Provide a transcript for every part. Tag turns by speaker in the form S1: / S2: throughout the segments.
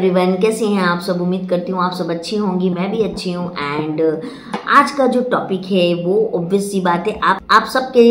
S1: Everyone, कैसे हैं आप सब। उम्मीद करती हूँ आप सब अच्छी होंगी, मैं भी अच्छी हूँ। एंड आज का जो टॉपिक है वो ऑब्वियस सी बात है, आप सबके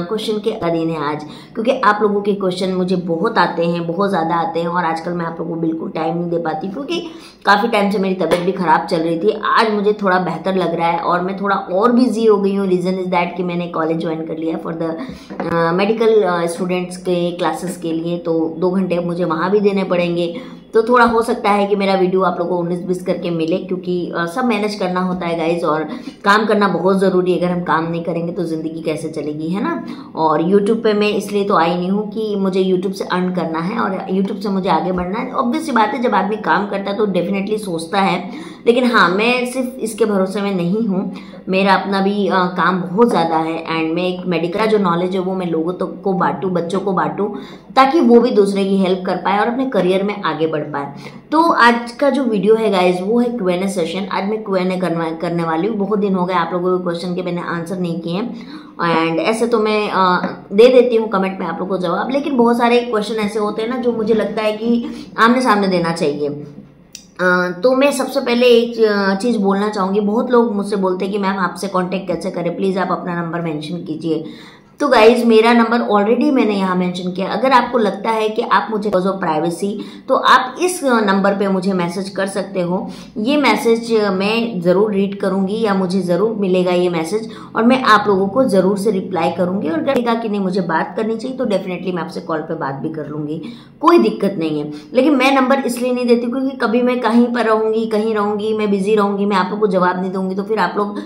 S1: क्वेश्चन के अधीन है आज, क्योंकि आप लोगों के क्वेश्चन मुझे बहुत आते हैं, बहुत ज़्यादा आते हैं। और आजकल मैं आप लोगों को बिल्कुल टाइम नहीं दे पाती, क्योंकि काफ़ी टाइम से मेरी तबीयत भी ख़राब चल रही थी। आज मुझे थोड़ा बेहतर लग रहा है और मैं थोड़ा और बिजी हो गई हूँ। रीज़न इज़ दैट कि मैंने कॉलेज ज्वाइन कर लिया फॉर द मेडिकल स्टूडेंट्स के क्लासेस के लिए, तो 2 घंटे अब मुझे वहाँ भी देने पड़ेंगे। तो थोड़ा हो सकता है कि मेरा वीडियो आप लोगों को 19-20 करके मिले, क्योंकि सब मैनेज करना होता है गाइज, और काम करना बहुत ज़रूरी है। अगर हम काम नहीं करेंगे तो ज़िंदगी कैसे चलेगी, है ना। और यूट्यूब पे मैं इसलिए तो आई नहीं हूँ कि मुझे यूट्यूब से अर्न करना है और यूट्यूब से मुझे आगे बढ़ना है। ऑब्वियस सी बात है, जब आदमी काम करता है तो डेफिनेटली सोचता है। लेकिन हाँ, मैं सिर्फ इसके भरोसे में नहीं हूँ, मेरा अपना भी काम बहुत ज़्यादा है। एंड मैं एक मेडिकल जो नॉलेज है वो मैं लोगों तक को बांटूँ, बच्चों को बांटूँ, ताकि वो भी दूसरे की हेल्प कर पाए और अपने करियर में आगे बढ़ पाए। तो आज का जो वीडियो है गाइज वो है Q&A सेशन। आज मैं Q&A करने वाली हूँ। बहुत दिन हो गए आप लोगों के क्वेश्चन के मैंने आंसर नहीं किए हैं, एंड ऐसे तो मैं दे देती हूँ कमेंट में आप लोगों को जवाब, लेकिन बहुत सारे क्वेश्चन ऐसे होते हैं ना जो मुझे लगता है कि आमने सामने देना चाहिए। तो मैं सबसे पहले एक चीज़ बोलना चाहूँगी। बहुत लोग मुझसे बोलते हैं कि मैम आपसे कांटेक्ट कैसे करें, प्लीज़ आप अपना नंबर मेंशन कीजिए। तो गाइज मेरा नंबर ऑलरेडी मैंने यहाँ मेंशन किया। अगर आपको लगता है कि आप मुझे बिकॉज ऑफ प्राइवेसी, तो आप इस नंबर पे मुझे मैसेज कर सकते हो। ये मैसेज मैं ज़रूर रीड करूँगी या मुझे ज़रूर मिलेगा ये मैसेज, और मैं आप लोगों को ज़रूर से रिप्लाई करूँगी। और लगेगा कि नहीं मुझे बात करनी चाहिए तो डेफिनेटली मैं आपसे कॉल पे बात भी कर लूँगी, कोई दिक्कत नहीं है। लेकिन मैं नंबर इसलिए नहीं देती क्योंकि कभी मैं कहीं पर रहूँगी, कहीं रहूँगी, मैं बिजी रहूँगी, मैं आप लोग को जवाब नहीं दूँगी, तो फिर आप लोग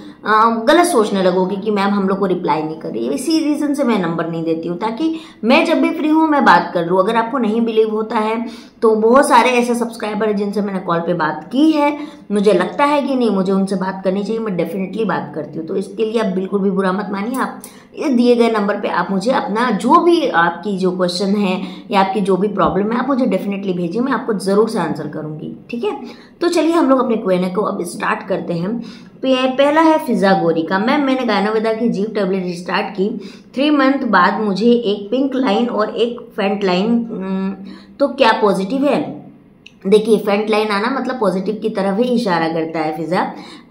S1: गलत सोचने लगोगे कि मैम हम लोग को रिप्लाई नहीं कर रही है। इसी रीज़न से मैं नंबर नहीं देती हूँ, ताकि मैं जब भी फ्री हूँ मैं बात कर लूँ। अगर आपको नहीं बिलीव होता है तो बहुत सारे ऐसे सब्सक्राइबर हैं जिनसे मैंने कॉल पे बात की है, मुझे लगता है कि नहीं मुझे उनसे बात करनी चाहिए, मैं डेफिनेटली बात करती हूँ। तो इसके लिए आप बिल्कुल भी बुरा मत मानिए। आप इस दिए गए नंबर पे आप मुझे अपना जो भी आपकी जो क्वेश्चन है या आपकी जो भी प्रॉब्लम है आप मुझे डेफिनेटली भेजिए, मैं आपको ज़रूर से आंसर करूँगी, ठीक है। तो चलिए हम लोग अपने Q&A को अब स्टार्ट करते हैं। पहला है फिजा गोरी का। मैंने गायनोवेदा की जीव टेबलेट स्टार्ट की 3 मंथ बाद मुझे एक पिंक लाइन और एक फेंट लाइन, तो क्या पॉजिटिव है? देखिए, फेंट लाइन आना मतलब पॉजिटिव की तरफ ही इशारा करता है फिजा।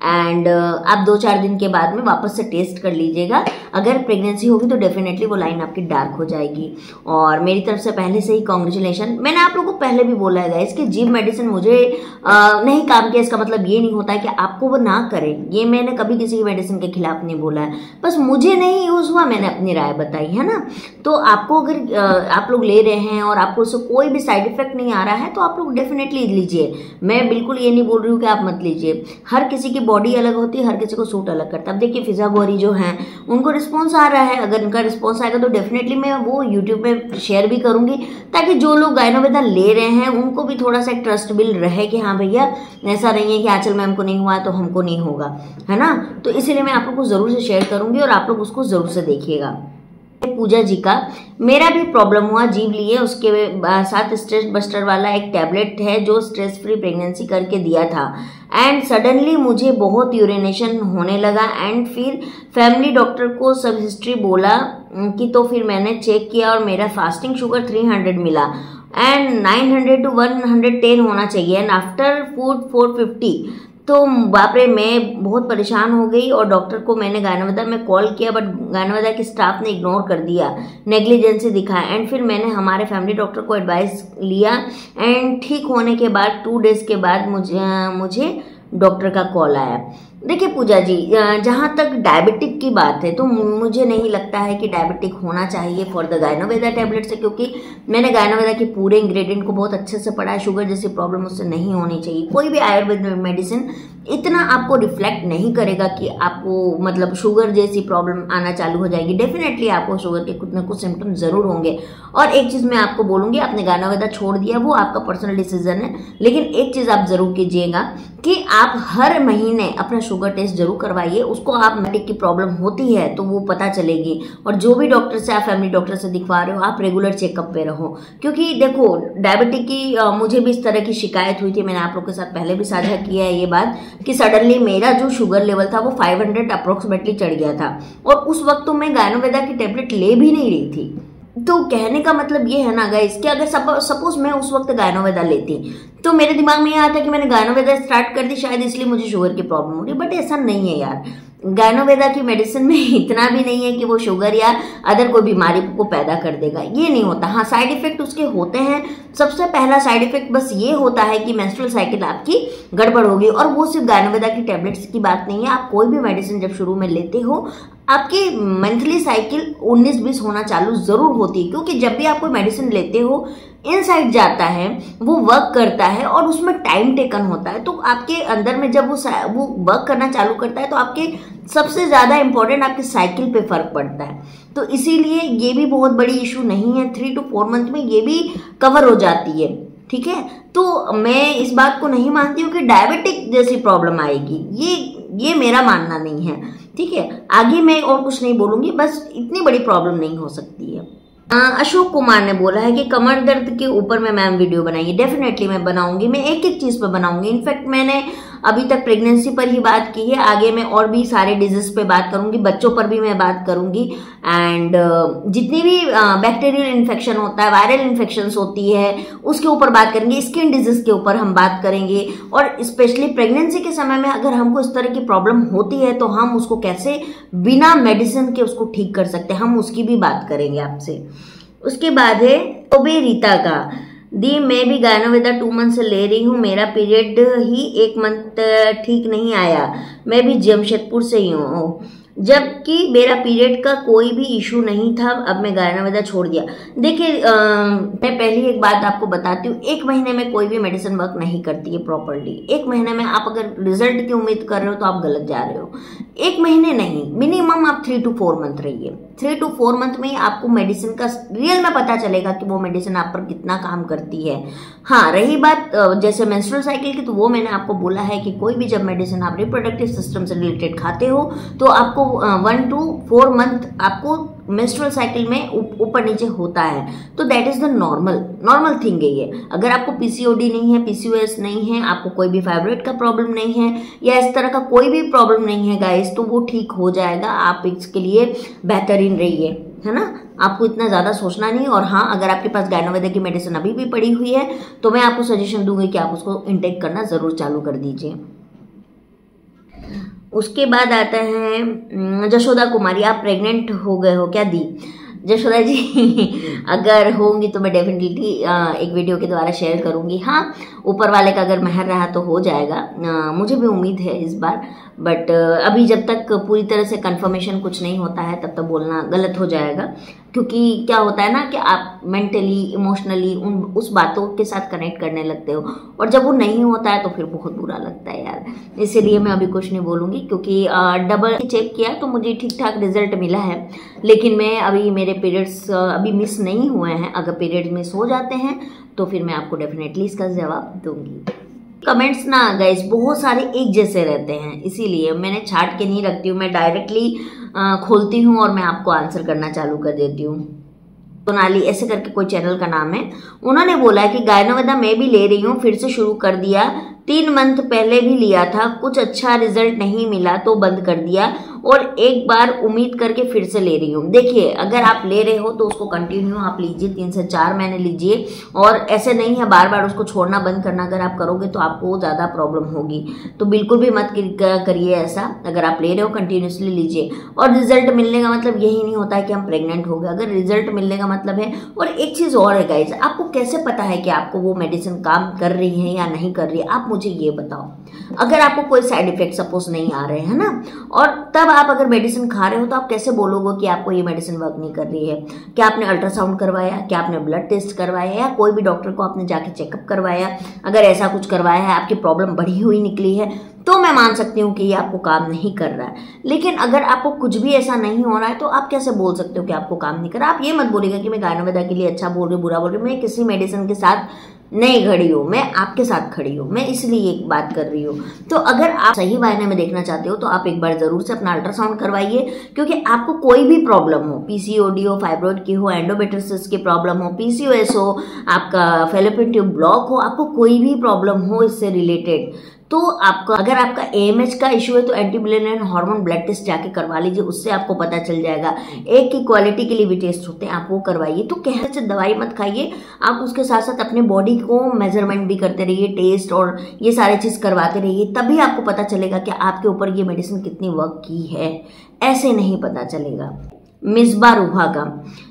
S1: एंड आप 2-4 दिन के बाद में वापस से टेस्ट कर लीजिएगा। अगर प्रेगनेंसी होगी तो डेफिनेटली वो लाइन आपकी डार्क हो जाएगी। और मेरी तरफ से पहले से ही कॉन्ग्रेचुलेशन। मैंने आप लोगों को पहले भी बोला है गाइस कि जीव मेडिसिन मुझे नहीं काम किया, इसका मतलब ये नहीं होता है कि आपको वो ना करें। ये मैंने कभी किसी मेडिसिन के खिलाफ नहीं बोला है, बस मुझे नहीं यूज़ हुआ, मैंने अपनी राय बताई, है ना। तो आपको अगर आप लोग ले रहे हैं और आपको उससे कोई भी साइड इफेक्ट नहीं आ रहा है तो आप लोग डेफिनेटली लीजिए। मैं बिल्कुल ये नहीं बोल रही हूँ कि आप मत लीजिए। हर किसी की बॉडी अलग होती है, हर किसी को सूट अलग करता है। अब देखिए फिजा गोरी जो हैं उनको रिस्पॉन्स आ रहा है, अगर इनका रिस्पॉन्स आएगा तो डेफिनेटली मैं वो यूट्यूब पे शेयर भी करूँगी, ताकि जो लोग गायनोवेदा ले रहे हैं उनको भी थोड़ा सा ट्रस्ट बिल रहे कि हाँ भैया ऐसा नहीं है कि आंचल मैम को नहीं हुआ तो हमको नहीं होगा, है ना। तो इसीलिए मैं आप लोग को ज़रूर से शेयर करूँगी और आप लोग उसको ज़रूर से देखिएगा। पूजा जी का, मेरा भी प्रॉब्लम हुआ, जीव लिए, उसके साथ स्ट्रेस बस्टर वाला एक टैबलेट है जो स्ट्रेस फ्री प्रेगनेंसी करके दिया था। एंड सडनली मुझे बहुत यूरिनेशन होने लगा। एंड फिर फैमिली डॉक्टर को सब हिस्ट्री बोला कि, तो फिर मैंने चेक किया और मेरा फास्टिंग शुगर 300 मिला एंड 900 to 110 होना चाहिए, एंड आफ्टर फूड 450। तो बाप रे, मैं बहुत परेशान हो गई और डॉक्टर को मैंने गायनोवेदा में कॉल किया, बट गायनोवेदा के स्टाफ ने इग्नोर कर दिया, नेग्लिजेंसी दिखाया। एंड फिर मैंने हमारे फैमिली डॉक्टर को एडवाइस लिया, एंड ठीक होने के बाद 2 डेज के बाद मुझे डॉक्टर का कॉल आया। देखिए पूजा जी, जहाँ तक डायबिटिक की बात है तो मुझे नहीं लगता है कि डायबिटिक होना चाहिए फॉर द गायनोवेदा टैबलेट से, क्योंकि मैंने गायनोवेदा के पूरे इंग्रेडिएंट को बहुत अच्छे से पढ़ा है। शुगर जैसी प्रॉब्लम उससे नहीं होनी चाहिए। कोई भी आयुर्वेद मेडिसिन इतना आपको रिफ्लेक्ट नहीं करेगा कि आपको मतलब शुगर जैसी प्रॉब्लम आना चालू हो जाएगी। डेफिनेटली आपको शुगर के कुछ ना कुछ सिम्टम जरूर होंगे। और एक चीज़ मैं आपको बोलूँगी, आपने गायनोवेदा छोड़ दिया वो आपका पर्सनल डिसीजन है, लेकिन एक चीज़ आप जरूर कीजिएगा कि आप हर महीने अपना शुगर टेस्ट जरूर करवाइए। उसको आप मेडिक की प्रॉब्लम होती है तो वो पता चलेगी, और जो भी डॉक्टर से आप फैमिली डॉक्टर से दिखवा रहे हो आप रेगुलर चेकअप पे रहो। क्योंकि देखो डायबिटिक की मुझे भी इस तरह की शिकायत हुई थी, मैंने आप लोग के साथ पहले भी साझा किया है ये बात कि सडनली मेरा जो शुगर लेवल था वो 500 अप्रोक्सीमेटली चढ़ गया था, और उस वक्त तो मैं गायनोवेदा की टेबलेट ले भी नहीं रही थी। तो कहने का मतलब ये है ना गाइस कि अगर सपोज मैं उस वक्त गायनोवेदा लेती तो मेरे दिमाग में ये आता कि मैंने गायनोवेदा स्टार्ट कर दी, शायद इसलिए मुझे शुगर की प्रॉब्लम हो रही, बट ऐसा नहीं है यार। गायनोवेदा की मेडिसिन में इतना भी नहीं है कि वो शुगर या अदर कोई बीमारी को पैदा कर देगा, ये नहीं होता। हाँ, साइड इफेक्ट उसके होते हैं। सबसे पहला साइड इफेक्ट बस ये होता है कि मेंस्ट्रुअल साइकिल आपकी गड़बड़ होगी, और वो सिर्फ गायनोवेदा की टेबलेट्स की बात नहीं है। आप कोई भी मेडिसिन जब शुरू में लेते हो, आपकी मंथली साइकिल 19-20 होना चालू जरूर होती है, क्योंकि जब भी आप कोई मेडिसिन लेते हो इनसाइड जाता है, वो वर्क करता है और उसमें टाइम टेकन होता है। तो आपके अंदर में जब वो वर्क करना चालू करता है तो आपके सबसे ज्यादा इंपॉर्टेंट आपके साइकिल पे फर्क पड़ता है। तो इसीलिए ये भी बहुत बड़ी इशू नहीं है, 3 to 4 मंथ में ये भी कवर हो जाती है, ठीक है। तो मैं इस बात को नहीं मानती हूँ कि डायबिटिक जैसी प्रॉब्लम आएगी, ये मेरा मानना नहीं है, ठीक है। आगे मैं और कुछ नहीं बोलूंगी, बस इतनी बड़ी प्रॉब्लम नहीं हो सकती है। अशोक कुमार ने बोला है कि कमर दर्द के ऊपर में मैम वीडियो बनाइए। डेफिनेटली मैं बनाऊंगी, मैं एक एक चीज पे बनाऊंगी। इनफैक्ट मैंने अभी तक प्रेगनेंसी पर ही बात की है, आगे मैं और भी सारे डिजीज पे बात करूंगी, बच्चों पर भी मैं बात करूंगी। एंड जितनी भी बैक्टीरियल इन्फेक्शन होता है, वायरल इन्फेक्शन होती है, उसके ऊपर बात करेंगे। स्किन डिजीज के ऊपर हम बात करेंगे, और स्पेशली प्रेगनेंसी के समय में अगर हमको इस तरह की प्रॉब्लम होती है तो हम उसको कैसे बिना मेडिसिन के उसको ठीक कर सकते हैं, हम उसकी भी बात करेंगे आपसे। उसके बाद है ओबे रीता का, दी मैं भी गायनोवेदा 2 मंथ से ले रही हूँ, मेरा पीरियड ही 1 मंथ ठीक नहीं आया, मैं भी जमशेदपुर से ही हूँ, जबकि मेरा पीरियड का कोई भी इशू नहीं था, अब मैं गायनोवेदा छोड़ दिया। देखिए मैं पहली एक बात आपको बताती हूँ, 1 महीने में कोई भी मेडिसिन वर्क नहीं करती है प्रॉपरली। 1 महीने में आप अगर रिजल्ट की उम्मीद कर रहे हो तो आप गलत जा रहे हो। 1 महीने नहीं, मिनिमम आप 3 to 4 मंथ रहिए। 3 to 4 मंथ में ही आपको मेडिसिन का रियल में पता चलेगा कि वो मेडिसिन आप पर कितना काम करती है। हाँ, रही बात जैसे मेंस्ट्रुअल साइकिल की, तो वो मैंने आपको बोला है कि कोई भी जब मेडिसिन आप रिप्रोडक्टिव सिस्टम से रिलेटेड खाते हो तो आपको 1 to 4 मंथ आपको मेंस्ट्रुअल साइकिल में ऊपर नीचे होता है, तो that is the normal thing है ये। अगर आपको पीसीओडी नहीं है, पीसीओएस नहीं है, आपको कोई भी फाइब्रॉइड का प्रॉब्लम नहीं है, या इस तरह का कोई भी प्रॉब्लम नहीं है गाइस, तो वो ठीक हो जाएगा। आप इसके लिए बेहतरीन रहिए, है ना, आपको इतना ज्यादा सोचना नहीं। और हाँ, अगर आपके पास गायनोवेदा की मेडिसिन अभी भी पड़ी हुई है तो मैं आपको सजेशन दूंगी कि आप उसको इनटेक करना जरूर चालू कर दीजिए। उसके बाद आता है जशोदा कुमारी, आप प्रेग्नेंट हो गए हो क्या दी? जशोदा जी अगर होंगी तो मैं डेफिनेटली एक वीडियो के द्वारा शेयर करूंगी। हाँ, ऊपर वाले का अगर मेहर रहा तो हो जाएगा, मुझे भी उम्मीद है इस बार, बट अभी जब तक पूरी तरह से कंफर्मेशन कुछ नहीं होता है तब तक बोलना गलत हो जाएगा। क्योंकि क्या होता है ना कि आप मेंटली इमोशनली उस बातों के साथ कनेक्ट करने लगते हो, और जब वो नहीं होता है तो फिर बहुत बुरा लगता है यार। इसीलिए मैं अभी कुछ नहीं बोलूँगी, क्योंकि डबल चेक किया तो मुझे ठीक ठाक रिजल्ट मिला है, लेकिन मैं अभी मेरे पीरियड्स अभी मिस नहीं हुए हैं। अगर पीरियड्स मिस हो जाते हैं तो फिर मैं आपको डेफिनेटली इसका जवाब दूंगी। कमेंट्स ना गाइस बहुत सारे एक जैसे रहते हैं, इसीलिए मैंने छाट के नहीं रखती हूँ, मैं डायरेक्टली खोलती हूँ और मैं आपको आंसर करना चालू कर देती हूँ। सोनाली ऐसे करके कोई चैनल का नाम है, उन्होंने बोला है कि गायनोवेदा मैं भी ले रही हूँ, फिर से शुरू कर दिया, 3 मंथ पहले भी लिया था, कुछ अच्छा रिजल्ट नहीं मिला तो बंद कर दिया, और एक बार उम्मीद करके फिर से ले रही हूँ। देखिए अगर आप ले रहे हो तो उसको कंटिन्यू आप लीजिए, 3 से 4 महीने लीजिए, और ऐसे नहीं है बार बार उसको छोड़ना बंद करना। अगर आप करोगे तो आपको ज़्यादा प्रॉब्लम होगी, तो बिल्कुल भी मत करिए ऐसा। अगर आप ले रहे हो कंटिन्यूसली लीजिए, और रिजल्ट मिलने का मतलब यही नहीं होता है कि हम प्रेग्नेंट हो गए, अगर रिजल्ट मिलने का मतलब है। और एक चीज़ और है गाइज, आपको कैसे पता है कि आपको वो मेडिसिन काम कर रही है या नहीं कर रही है? आप मुझे ये बताओ। अगर आपको कोई साइड इफेक्ट सपोज नहीं आ रहे हैं ना, और तब आप अगर मेडिसिन खा रहे हो तो आप कैसे बोलोगे कि आपको ये मेडिसिन वर्क नहीं कर रही है? क्या आपने अल्ट्रासाउंड करवाया, क्या आपने ब्लड टेस्ट करवाया, या कोई भी डॉक्टर को आपने जाके चेकअप करवाया? अगर ऐसा कुछ करवाया है, आपकी प्रॉब्लम बढ़ी हुई निकली है, तो मैं मान सकती हूँ कि ये आपको काम नहीं कर रहा है। लेकिन अगर आपको कुछ भी ऐसा नहीं हो रहा है तो आप कैसे बोल सकते हो कि आपको काम नहीं कर रहा? आप ये मत बोलिएगा कि मैं गायनोवेदा के लिए अच्छा बोल रही हूँ, बुरा बोल रही हूँ। मैं किसी मेडिसिन के साथ नहीं खड़ी हूँ, मैं आपके साथ खड़ी हूँ, मैं इसलिए एक बात कर रही हूँ। तो अगर आप सही मायने में देखना चाहते हो तो आप एक बार जरूर से अपना अल्ट्रासाउंड करवाइए, क्योंकि आपको कोई भी प्रॉब्लम हो, पीसीओडी हो, फाइब्रॉइड की हो, एंडोमेट्रियोसिस की प्रॉब्लम हो, पीसीओएस हो, आपका फैलोपियन ट्यूब ब्लॉक हो, आपको कोई भी प्रॉब्लम हो इससे रिलेटेड, तो आपका अगर आपका AMH का इशू है तो एंटीमुलेरियन हार्मोन ब्लड टेस्ट जाके करवा लीजिए, उससे आपको पता चल जाएगा। एक की क्वालिटी के लिए भी टेस्ट होते हैं, आप वो करवाइए। तो कहने से दवाई मत खाइए, आप उसके साथ साथ अपने बॉडी को मेजरमेंट भी करते रहिए, टेस्ट और ये सारे चीज़ करवाते रहिए, तभी आपको पता चलेगा कि आपके ऊपर ये मेडिसिन कितनी वर्क की है। ऐसे नहीं पता चलेगा। मिसबा रूहा का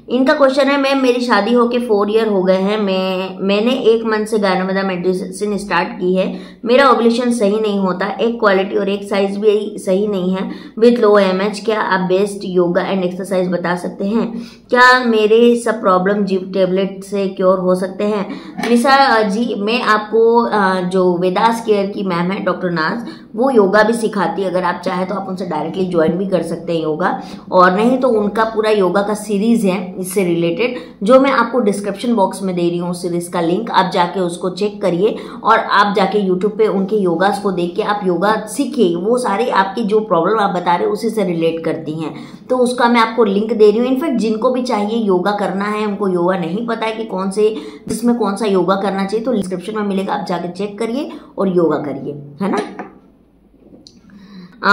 S1: इनका क्वेश्चन है, मैम मेरी शादी होके 4 ईयर हो गए हैं, मैंने 1 मंथ से गायनोवेदा मेडिसिन स्टार्ट की है, मेरा ओवुलेशन सही नहीं होता, एक क्वालिटी और एक साइज भी सही नहीं है विथ लो AMH। क्या आप बेस्ट योगा एंड एक्सरसाइज बता सकते हैं? क्या मेरे सब प्रॉब्लम जीव टेबलेट से क्योर हो सकते हैं? निशा जी, मैं आपको जो वेदास केयर की मैम है डॉक्टर नाज, वो योगा भी सिखाती है। अगर आप चाहें तो आप उनसे डायरेक्टली ज्वाइन भी कर सकते हैं योगा, और नहीं तो उनका पूरा योगा का सीरीज है इससे रिलेटेड, जो मैं आपको डिस्क्रिप्शन बॉक्स में दे रही हूँ सीरीज का लिंक, आप जाके उसको चेक करिए और आप जाके यूट्यूब पे उनके योगास को देख के आप योगा सीखिए। वो सारी आपकी जो प्रॉब्लम आप बता रहे हो उसी से रिलेट करती हैं, तो उसका मैं आपको लिंक दे रही हूँ। इनफैक्ट जिनको भी चाहिए योगा करना है, उनको योगा नहीं पता है कि कौन से जिसमें कौन सा योगा करना चाहिए, तो डिस्क्रिप्शन में मिलेगा, आप जाके चेक करिए और योगा करिए, है ना।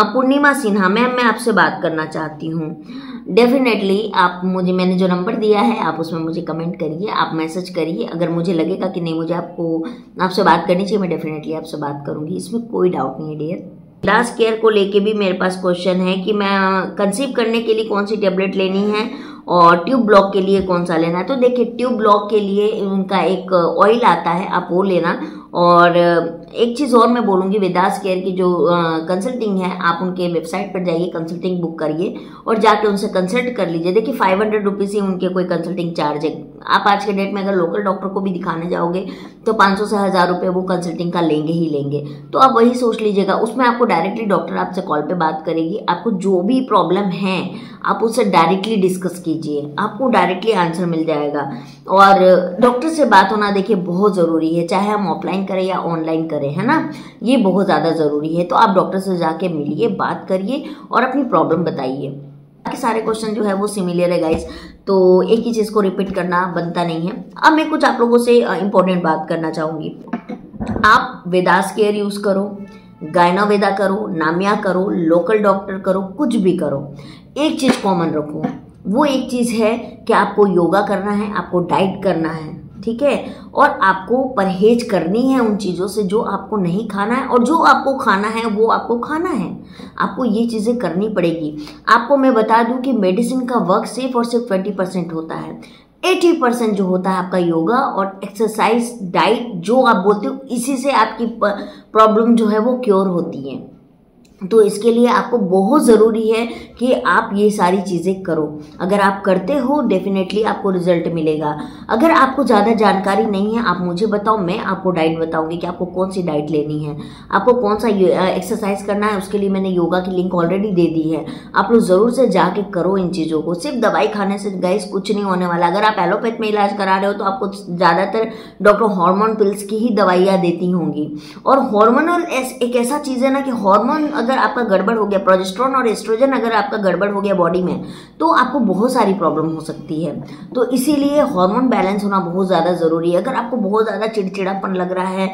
S1: पूर्णिमा सिन्हा, मैम मैं आपसे बात करना चाहती हूँ। डेफिनेटली आप मैंने जो नंबर दिया है आप उसमें मुझे कमेंट करिए, आप मैसेज करिए। अगर मुझे लगेगा कि नहीं मुझे आपसे बात करनी चाहिए, मैं डेफिनेटली आपसे बात करूँगी, इसमें कोई डाउट नहीं है डियर। वेदास केयर को लेके भी मेरे पास क्वेश्चन है कि मैं कंसीव करने के लिए कौन सी टेबलेट लेनी है और ट्यूब ब्लॉक के लिए कौन सा लेना है। तो देखिए, ट्यूब ब्लॉक के लिए उनका एक ऑयल आता है, आप वो लेना। और एक चीज़ और मैं बोलूँगी, वेदास केयर की जो कंसल्टिंग है, आप उनके वेबसाइट पर जाइए, कंसल्टिंग बुक करिए और जाके उनसे कंसल्ट कर लीजिए। देखिए 500 रुपीज़ ही उनके कोई कंसल्टिंग चार्ज है। आप आज के डेट में अगर लोकल डॉक्टर को भी दिखाने जाओगे तो 500 से 1000 रुपये वो कंसल्टिंग का लेंगे ही लेंगे। तो आप वही सोच लीजिएगा, उसमें आपको डायरेक्टली डॉक्टर आपसे कॉल पे बात करेगी, आपको जो भी प्रॉब्लम है आप उससे डायरेक्टली डिस्कस कीजिए, आपको डायरेक्टली आंसर मिल जाएगा। और डॉक्टर से बात होना देखिए बहुत ज़रूरी है, चाहे हम ऑफलाइन करें या ऑनलाइन करें, है ना, ये बहुत ज़्यादा ज़रूरी है। तो आप डॉक्टर से जाके मिलिए, बात करिए और अपनी प्रॉब्लम बताइए। बाकी सारे क्वेश्चन जो है वो सिमिलर है गाइस, तो एक ही चीज़ को रिपीट करना बनता नहीं है। अब मैं कुछ आप लोगों से इंपॉर्टेंट बात करना चाहूँगी। आप वेदास केयर यूज़ करो, गायनोवेदा करो, नामिया करो, लोकल डॉक्टर करो, कुछ भी करो, एक चीज़ कॉमन रखो, वो एक चीज़ है कि आपको योगा करना है, आपको डाइट करना है, ठीक है, और आपको परहेज करनी है उन चीज़ों से जो आपको नहीं खाना है, और जो आपको खाना है वो आपको खाना है। आपको ये चीज़ें करनी पड़ेगी। आपको मैं बता दूं कि मेडिसिन का वर्क सिर्फ और सिर्फ 20% होता है, 80% जो होता है आपका योगा और एक्सरसाइज, डाइट जो आप बोलते हो, इसी से आपकी प्रॉब्लम जो है वो क्योर होती है। तो इसके लिए आपको बहुत ज़रूरी है कि आप ये सारी चीज़ें करो। अगर आप करते हो डेफिनेटली आपको रिजल्ट मिलेगा। अगर आपको ज़्यादा जानकारी नहीं है, आप मुझे बताओ, मैं आपको डाइट बताऊंगी कि आपको कौन सी डाइट लेनी है, आपको कौन सा एक्सरसाइज करना है। उसके लिए मैंने योगा की लिंक ऑलरेडी दे दी है, आप लोग ज़रूर से जाके करो इन चीज़ों को। सिर्फ दवाई खाने से गाइस कुछ नहीं होने वाला। अगर आप एलोपैथ में इलाज करा रहे हो तो आपको ज़्यादातर डॉक्टर हार्मोन पिल्स की ही दवाइयाँ देती होंगी, और हार्मोनल एक ऐसा चीज़ है ना कि हार्मोन अगर आपका गड़बड़ हो गया, प्रोजेस्टेरोन और एस्ट्रोजन अगर आपका गड़बड़ हो गया बॉडी में, तो आपको बहुत सारी प्रॉब्लम हो सकती है। तो इसीलिए हार्मोन बैलेंस होना बहुत ज़्यादा ज़रूरी है। अगर आपको बहुत ज़्यादा चिड़चिड़ापन लग रहा है,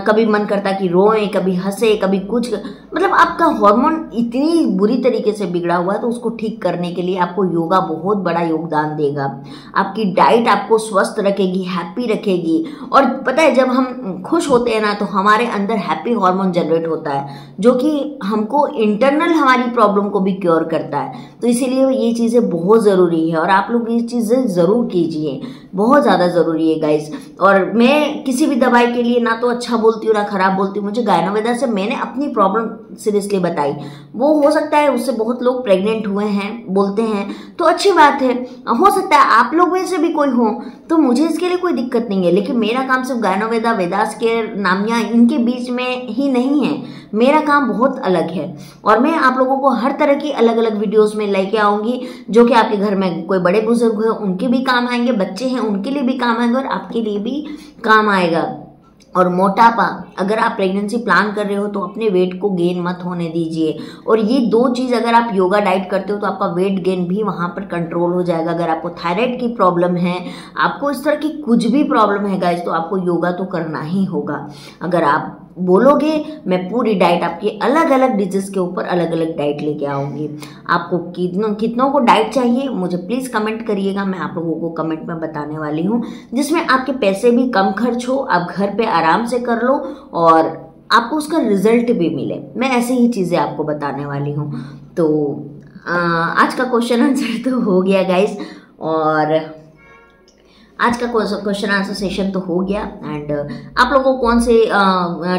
S1: कभी मन करता कि रोए, कभी हंसे, कभी कुछ, मतलब आपका हार्मोन इतनी बुरी तरीके से बिगड़ा हुआ है, तो उसको ठीक करने के लिए आपको योगा बहुत बड़ा योगदान देगा। आपकी डाइट आपको स्वस्थ रखेगी, हैप्पी रखेगी। और पता है, जब हम खुश होते हैं ना तो हमारे अंदर हैप्पी हार्मोन जनरेट होता है, जो कि हमको इंटरनल हमारी प्रॉब्लम को भी क्योर करता है। तो इसीलिए ये चीज़ें बहुत ज़रूरी है और आप लोग ये चीज़ें ज़रूर कीजिए, बहुत ज़्यादा ज़रूरी है गाइज। और मैं किसी भी दवाई के लिए ना तो अच्छा बोलती हूँ ना खराब बोलती हूँ। मुझे गायनोवेदा से मैंने अपनी प्रॉब्लम सीरियसली बताई, वो हो सकता है उससे बहुत लोग प्रेग्नेंट हुए हैं बोलते हैं, तो अच्छी बात है। हो सकता है आप लोग में से भी कोई हो, तो मुझे इसके लिए कोई दिक्कत नहीं है। लेकिन मेरा काम सिर्फ गायनोवेदा, वेदास केयर, नामिया, इनके बीच में ही नहीं है, मेरा काम बहुत अलग है। और मैं आप लोगों को हर तरह की अलग अलग वीडियोस में लेके आऊंगी, जो कि आपके घर में कोई बड़े बुजुर्ग हैं उनके भी काम आएंगे, बच्चे हैं उनके लिए भी काम आएंगे, और आपके लिए भी काम आएगा। और मोटापा, अगर आप प्रेगनेंसी प्लान कर रहे हो तो अपने वेट को गेन मत होने दीजिए। और ये दो चीज़ अगर आप योगा डाइट करते हो तो आपका वेट गेन भी वहाँ पर कंट्रोल हो जाएगा। अगर आपको थायराइड की प्रॉब्लम है, आपको इस तरह की कुछ भी प्रॉब्लम है गाइस, तो आपको योगा तो करना ही होगा। अगर आप बोलोगे मैं पूरी डाइट आपकी अलग अलग डिजीज के ऊपर अलग अलग डाइट लेके आऊँगी। आपको कितनों को डाइट चाहिए मुझे प्लीज़ कमेंट करिएगा, मैं आप लोगों को कमेंट में बताने वाली हूँ, जिसमें आपके पैसे भी कम खर्च हो, आप घर पे आराम से कर लो और आपको उसका रिजल्ट भी मिले। मैं ऐसी ही चीज़ें आपको बताने वाली हूँ। तो आज का क्वेश्चन आंसर तो हो गया गाइस, और आज का क्वेश्चन आंसर सेशन तो हो गया। एंड आप लोगों को कौन से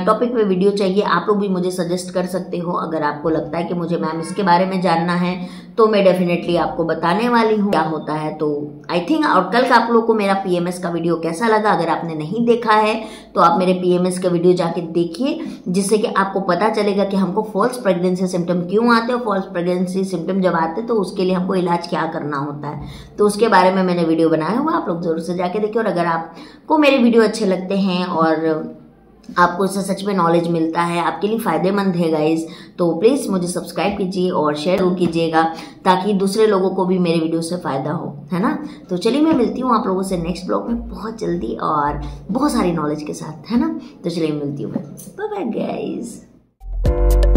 S1: टॉपिक पे वीडियो चाहिए आप लोग भी मुझे सजेस्ट कर सकते हो। अगर आपको लगता है कि मुझे मैम इसके बारे में जानना है तो मैं डेफिनेटली आपको बताने वाली हूँ क्या होता है। तो आई थिंक, और कल का आप लोग को मेरा पीएमएस का वीडियो कैसा लगा, अगर आपने नहीं देखा है तो आप मेरे पीएमएस का वीडियो जाके देखिए, जिससे कि आपको पता चलेगा कि हमको फॉल्स प्रेगनेंसी सिम्टम क्यों आते हैं, फॉल्स प्रेगनेंसी सिम्टम जब आते हैं तो उसके लिए हमको इलाज क्या करना होता है। तो उसके बारे में मैंने वीडियो बनाया हुआ, आप लोग जरूर से जाके देखिए। और अगर आपको मेरे वीडियो अच्छे लगते हैं और आपको इससे सच में नॉलेज मिलता है, आपके लिए फ़ायदेमंद है गाइज, तो प्लीज़ मुझे सब्सक्राइब कीजिए और शेयर जरूर कीजिएगा ताकि दूसरे लोगों को भी मेरे वीडियो से फ़ायदा हो, है ना। तो चलिए मैं मिलती हूँ आप लोगों से नेक्स्ट ब्लॉग में बहुत जल्दी और बहुत सारी नॉलेज के साथ, है ना। तो चलिए मिलती हूँ, बाय बाय गाइज।